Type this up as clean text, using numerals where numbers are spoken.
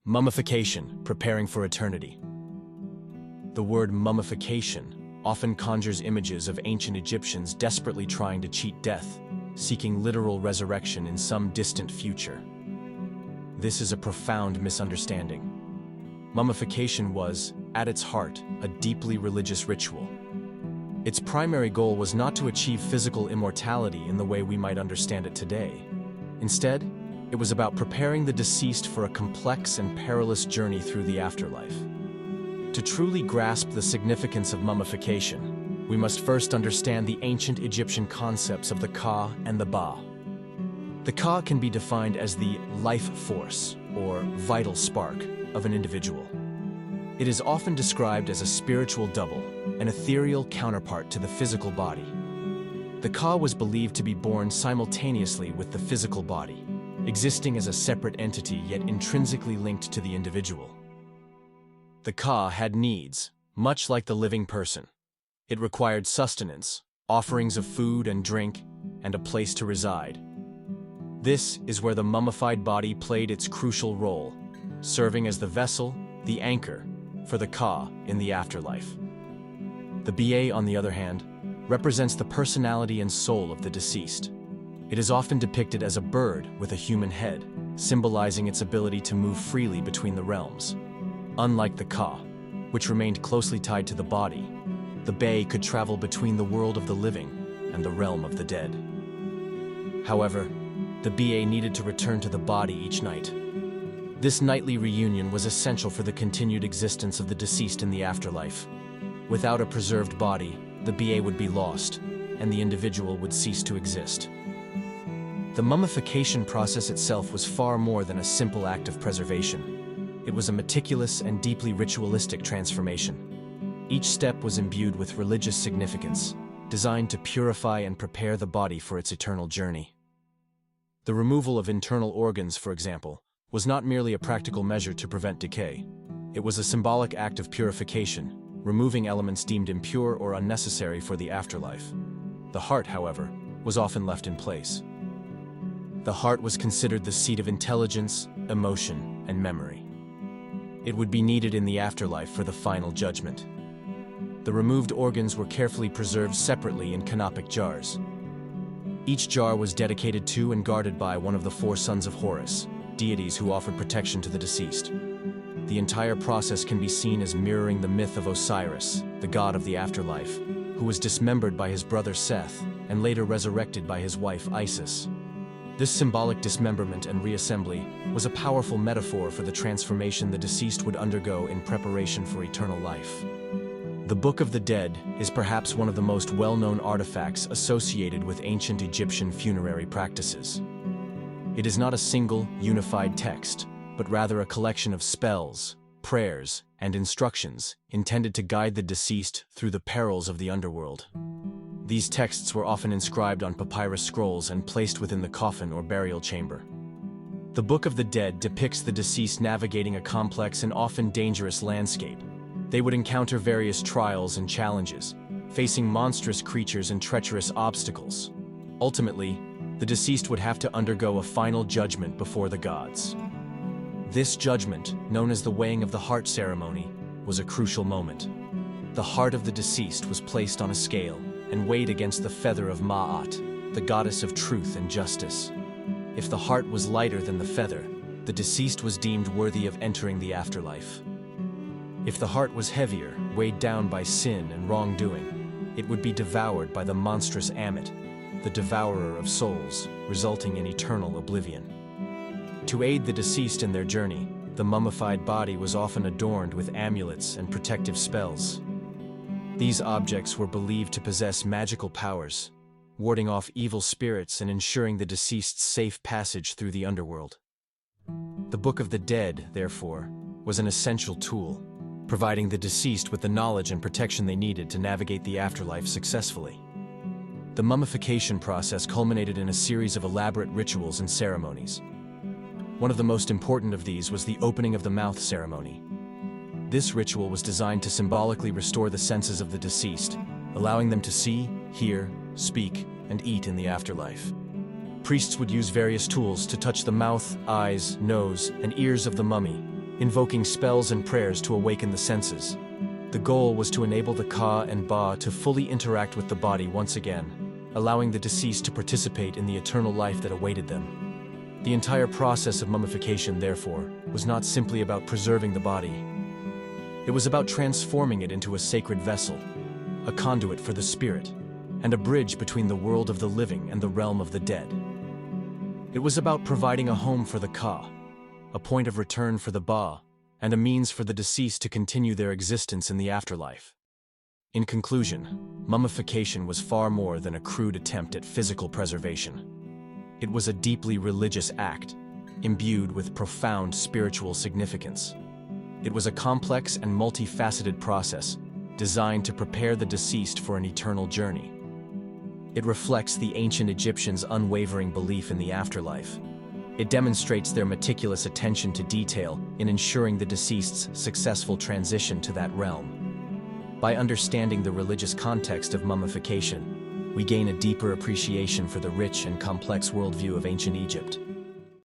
Mummification, preparing for eternity. The word mummification often conjures images of ancient Egyptians desperately trying to cheat death, seeking literal resurrection in some distant future. This is a profound misunderstanding. Mummification was, at its heart, a deeply religious ritual. Its primary goal was not to achieve physical immortality in the way we might understand it today. Instead, it was about preparing the deceased for a complex and perilous journey through the afterlife. To truly grasp the significance of mummification, we must first understand the ancient Egyptian concepts of the Ka and the Ba. The Ka can be defined as the life force, or vital spark, of an individual. It is often described as a spiritual double, an ethereal counterpart to the physical body. The Ka was believed to be born simultaneously with the physical body, existing as a separate entity yet intrinsically linked to the individual. The Ka had needs, much like the living person. It required sustenance, offerings of food and drink, and a place to reside. This is where the mummified body played its crucial role, serving as the vessel, the anchor, for the Ka in the afterlife. The Ba, on the other hand, represents the personality and soul of the deceased. It is often depicted as a bird with a human head, symbolizing its ability to move freely between the realms. Unlike the Ka, which remained closely tied to the body, the Ba could travel between the world of the living and the realm of the dead. However, the Ba needed to return to the body each night. This nightly reunion was essential for the continued existence of the deceased in the afterlife. Without a preserved body, the Ba would be lost, and the individual would cease to exist. The mummification process itself was far more than a simple act of preservation. It was a meticulous and deeply ritualistic transformation. Each step was imbued with religious significance, designed to purify and prepare the body for its eternal journey. The removal of internal organs, for example, was not merely a practical measure to prevent decay. It was a symbolic act of purification, removing elements deemed impure or unnecessary for the afterlife. The heart, however, was often left in place. The heart was considered the seat of intelligence, emotion, and memory. It would be needed in the afterlife for the final judgment. The removed organs were carefully preserved separately in canopic jars. Each jar was dedicated to and guarded by one of the four sons of Horus, deities who offered protection to the deceased. The entire process can be seen as mirroring the myth of Osiris, the god of the afterlife, who was dismembered by his brother Seth and later resurrected by his wife Isis. This symbolic dismemberment and reassembly was a powerful metaphor for the transformation the deceased would undergo in preparation for eternal life. The Book of the Dead is perhaps one of the most well-known artifacts associated with ancient Egyptian funerary practices. It is not a single, unified text, but rather a collection of spells, prayers, and instructions intended to guide the deceased through the perils of the underworld. These texts were often inscribed on papyrus scrolls and placed within the coffin or burial chamber. The Book of the Dead depicts the deceased navigating a complex and often dangerous landscape. They would encounter various trials and challenges, facing monstrous creatures and treacherous obstacles. Ultimately, the deceased would have to undergo a final judgment before the gods. This judgment, known as the weighing of the heart ceremony, was a crucial moment. The heart of the deceased was placed on a scale and weighed against the feather of Ma'at, the goddess of truth and justice. If the heart was lighter than the feather, the deceased was deemed worthy of entering the afterlife. If the heart was heavier, weighed down by sin and wrongdoing, it would be devoured by the monstrous Ammit, the devourer of souls, resulting in eternal oblivion. To aid the deceased in their journey, the mummified body was often adorned with amulets and protective spells. These objects were believed to possess magical powers, warding off evil spirits and ensuring the deceased's safe passage through the underworld. The Book of the Dead, therefore, was an essential tool, providing the deceased with the knowledge and protection they needed to navigate the afterlife successfully. The mummification process culminated in a series of elaborate rituals and ceremonies. One of the most important of these was the opening of the mouth ceremony. This ritual was designed to symbolically restore the senses of the deceased, allowing them to see, hear, speak, and eat in the afterlife. Priests would use various tools to touch the mouth, eyes, nose, and ears of the mummy, invoking spells and prayers to awaken the senses. The goal was to enable the Ka and Ba to fully interact with the body once again, allowing the deceased to participate in the eternal life that awaited them. The entire process of mummification, therefore, was not simply about preserving the body. It was about transforming it into a sacred vessel, a conduit for the spirit, and a bridge between the world of the living and the realm of the dead. It was about providing a home for the Ka, a point of return for the Ba, and a means for the deceased to continue their existence in the afterlife. In conclusion, mummification was far more than a crude attempt at physical preservation. It was a deeply religious act, imbued with profound spiritual significance. It was a complex and multifaceted process designed to prepare the deceased for an eternal journey. It reflects the ancient Egyptians' unwavering belief in the afterlife. It demonstrates their meticulous attention to detail in ensuring the deceased's successful transition to that realm. By understanding the religious context of mummification, we gain a deeper appreciation for the rich and complex worldview of ancient Egypt.